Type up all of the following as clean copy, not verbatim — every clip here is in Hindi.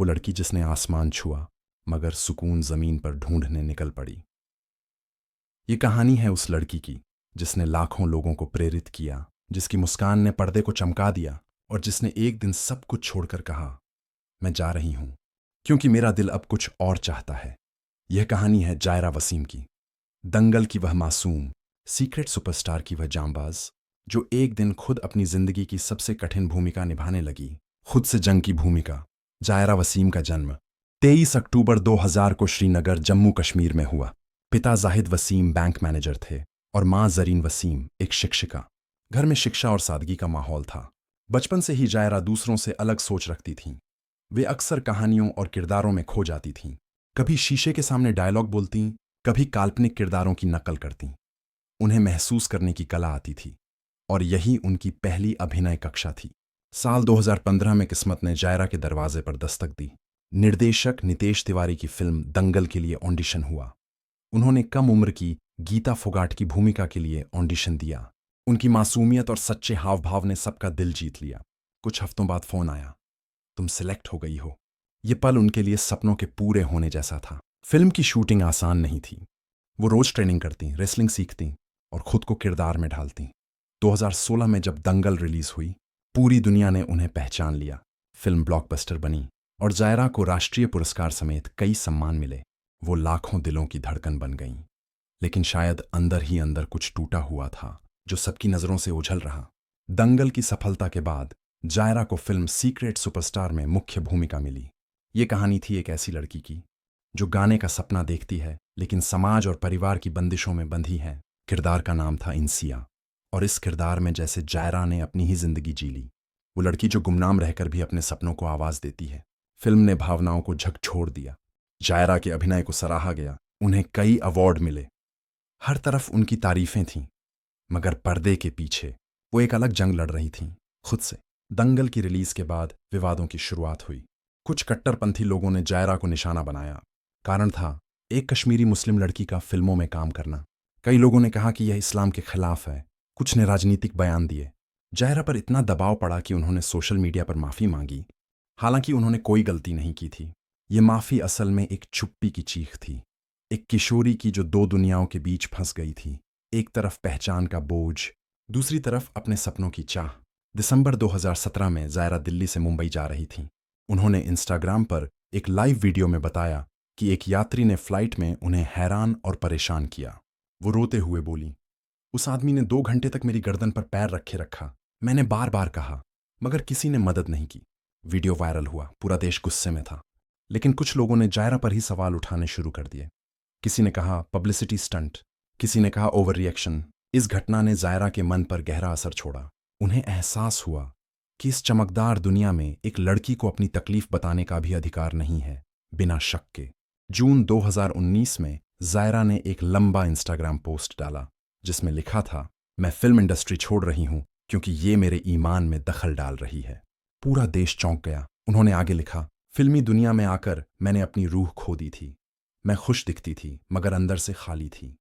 वो लड़की जिसने आसमान छुआ मगर सुकून जमीन पर ढूंढने निकल पड़ी। ये कहानी है उस लड़की की जिसने लाखों लोगों को प्रेरित किया, जिसकी मुस्कान ने पर्दे को चमका दिया और जिसने एक दिन सब कुछ छोड़कर कहा, मैं जा रही हूं क्योंकि मेरा दिल अब कुछ और चाहता है। यह कहानी है जायरा वसीम की, दंगल की वह मासूम, सीक्रेट सुपरस्टार की वह जांबाज जो एक दिन खुद अपनी जिंदगी की सबसे कठिन भूमिका निभाने लगी, खुद से जंग की भूमिका। जायरा वसीम का जन्म 23 अक्टूबर 2000 को श्रीनगर, जम्मू कश्मीर में हुआ। पिता जाहिद वसीम बैंक मैनेजर थे और मां जरीन वसीम एक शिक्षिका। घर में शिक्षा और सादगी का माहौल था। बचपन से ही जायरा दूसरों से अलग सोच रखती थीं। वे अक्सर कहानियों और किरदारों में खो जाती थीं। कभी शीशे के सामने डायलॉग बोलती, कभी काल्पनिक किरदारों की नकल करती। उन्हें महसूस करने की कला आती थी और यही उनकी पहली अभिनय कक्षा थी। साल 2015 में किस्मत ने जायरा के दरवाजे पर दस्तक दी। निर्देशक नितेश तिवारी की फिल्म दंगल के लिए ऑडिशन हुआ। उन्होंने कम उम्र की गीता फोगाट की भूमिका के लिए ऑडिशन दिया। उनकी मासूमियत और सच्चे हाव भाव ने सबका दिल जीत लिया। कुछ हफ्तों बाद फोन आया, तुम सिलेक्ट हो गई हो। ये पल उनके लिए सपनों के पूरे होने जैसा था। फिल्म की शूटिंग आसान नहीं थी। वो रोज ट्रेनिंग करती, रेसलिंग सीखती और खुद को किरदार में ढालती। 2016 में जब दंगल रिलीज हुई, पूरी दुनिया ने उन्हें पहचान लिया। फिल्म ब्लॉकबस्टर बनी और जायरा को राष्ट्रीय पुरस्कार समेत कई सम्मान मिले। वो लाखों दिलों की धड़कन बन गईं। लेकिन शायद अंदर ही अंदर कुछ टूटा हुआ था जो सबकी नजरों से उछल रहा। दंगल की सफलता के बाद जायरा को फिल्म सीक्रेट सुपरस्टार में मुख्य भूमिका मिली। ये कहानी थी एक ऐसी लड़की की जो गाने का सपना देखती है लेकिन समाज और परिवार की बंदिशों में बंधी है। किरदार का नाम था इंसिया और इस किरदार में जैसे जायरा ने अपनी ही जिंदगी जी ली। वो लड़की जो गुमनाम रहकर भी अपने सपनों को आवाज देती है। फिल्म ने भावनाओं को झकझोर दिया। जायरा के अभिनय को सराहा गया। उन्हें कई अवार्ड मिले। हर तरफ उनकी तारीफें थीं, मगर पर्दे के पीछे वो एक अलग जंग लड़ रही थीं, खुद से। दंगल की रिलीज के बाद विवादों की शुरुआत हुई। कुछ कट्टरपंथी लोगों ने जायरा को निशाना बनाया। कारण था एक कश्मीरी मुस्लिम लड़की का फिल्मों में काम करना। कई लोगों ने कहा कि यह इस्लाम के खिलाफ है। कुछ ने राजनीतिक बयान दिए। जायरा पर इतना दबाव पड़ा कि उन्होंने सोशल मीडिया पर माफी मांगी। हालांकि उन्होंने कोई गलती नहीं की थी। ये माफी असल में एक चुप्पी की चीख थी, एक किशोरी की जो दो दुनियाओं के बीच फंस गई थी। एक तरफ पहचान का बोझ, दूसरी तरफ अपने सपनों की चाह। दिसंबर 2017 में जायरा दिल्ली से मुंबई जा रही थी। उन्होंने इंस्टाग्राम पर एक लाइव वीडियो में बताया कि एक यात्री ने फ्लाइट में उन्हें हैरान और परेशान किया। वो रोते हुए बोली, उस आदमी ने 2 घंटे तक मेरी गर्दन पर पैर रखे रखा। मैंने बार बार कहा, मगर किसी ने मदद नहीं की। वीडियो वायरल हुआ, पूरा देश गुस्से में था। लेकिन कुछ लोगों ने जायरा पर ही सवाल उठाने शुरू कर दिए। किसी ने कहा पब्लिसिटी स्टंट, किसी ने कहा ओवर रिएक्शन। इस घटना ने जायरा के मन पर गहरा असर छोड़ा। उन्हें एहसास हुआ कि इस चमकदार दुनिया में एक लड़की को अपनी तकलीफ बताने का भी अधिकार नहीं है, बिना शक के। जून 2019 में जायरा ने एक लंबा इंस्टाग्राम पोस्ट डाला जिसमें लिखा था, मैं फिल्म इंडस्ट्री छोड़ रही हूं क्योंकि ये मेरे ईमान में दखल डाल रही है। पूरा देश चौंक गया। उन्होंने आगे लिखा, फिल्मी दुनिया में आकर मैंने अपनी रूह खो दी थी। मैं खुश दिखती थी मगर अंदर से खाली थी।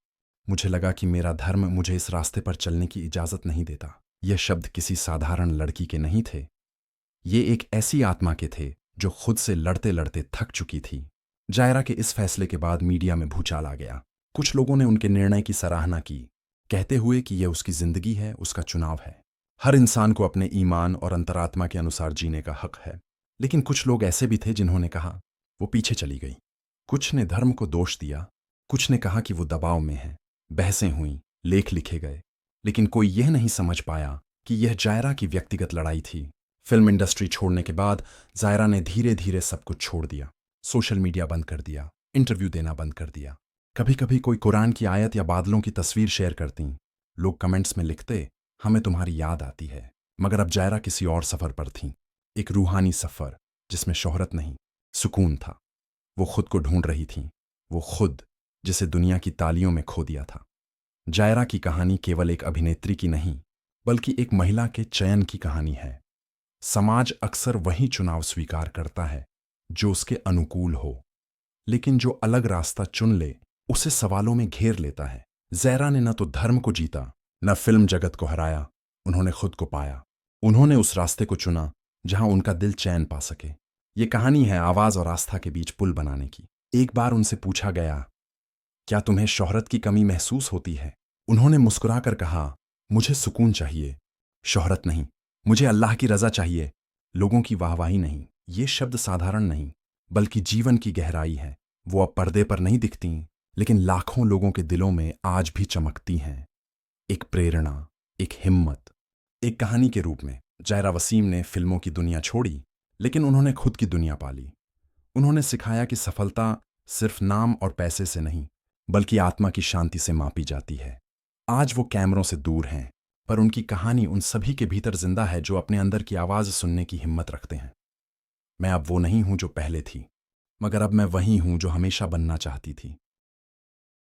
मुझे लगा कि मेरा धर्म मुझे इस रास्ते पर चलने की इजाजत नहीं देता। यह शब्द किसी साधारण लड़की के नहीं थे। ये एक ऐसी आत्मा के थे जो खुद से लड़ते लड़ते थक चुकी थी। जायरा के इस फैसले के बाद मीडिया में भूचाल आ गया। कुछ लोगों ने उनके निर्णय की सराहना की, कहते हुए कि यह उसकी जिंदगी है, उसका चुनाव है। हर इंसान को अपने ईमान और अंतरात्मा के अनुसार जीने का हक है। लेकिन कुछ लोग ऐसे भी थे जिन्होंने कहा वो पीछे चली गई। कुछ ने धर्म को दोष दिया, कुछ ने कहा कि वो दबाव में है। बहसें हुईं, लेख लिखे गए, लेकिन कोई यह नहीं समझ पाया कि यह जायरा की व्यक्तिगत लड़ाई थी। फिल्म इंडस्ट्री छोड़ने के बाद जायरा ने धीरे धीरे सब कुछ छोड़ दिया। सोशल मीडिया बंद कर दिया, इंटरव्यू देना बंद कर दिया। कभी कभी कोई कुरान की आयत या बादलों की तस्वीर शेयर करती। लोग कमेंट्स में लिखते, हमें तुम्हारी याद आती है। मगर अब जायरा किसी और सफर पर थी, एक रूहानी सफर जिसमें शोहरत नहीं, सुकून था। वो खुद को ढूंढ रही थी, वो खुद जिसे दुनिया की तालियों में खो दिया था। जायरा की कहानी केवल एक अभिनेत्री की नहीं, बल्कि एक महिला के चयन की कहानी है। समाज अक्सर वही चुनाव स्वीकार करता है जो उसके अनुकूल हो, लेकिन जो अलग रास्ता चुन ले उसे सवालों में घेर लेता है। जायरा ने न तो धर्म को जीता, न फिल्म जगत को हराया। उन्होंने खुद को पाया। उन्होंने उस रास्ते को चुना जहां उनका दिल चैन पा सके। ये कहानी है आवाज और आस्था के बीच पुल बनाने की। एक बार उनसे पूछा गया, क्या तुम्हें शोहरत की कमी महसूस होती है? उन्होंने मुस्कुराकर कहा, मुझे सुकून चाहिए, शोहरत नहीं। मुझे अल्लाह की रजा चाहिए, लोगों की वाहवाही नहीं। ये शब्द साधारण नहीं, बल्कि जीवन की गहराई है। वो अब पर्दे पर नहीं दिखती, लेकिन लाखों लोगों के दिलों में आज भी चमकती हैं। एक प्रेरणा, एक हिम्मत, एक कहानी के रूप में। जायरा वसीम ने फिल्मों की दुनिया छोड़ी, लेकिन उन्होंने खुद की दुनिया पाली। उन्होंने सिखाया कि सफलता सिर्फ नाम और पैसे से नहीं, बल्कि आत्मा की शांति से मापी जाती है। आज वो कैमरों से दूर हैं, पर उनकी कहानी उन सभी के भीतर जिंदा है जो अपने अंदर की आवाज सुनने की हिम्मत रखते हैं। मैं अब वो नहीं हूं जो पहले थी, मगर अब मैं वही हूं जो हमेशा बनना चाहती थी।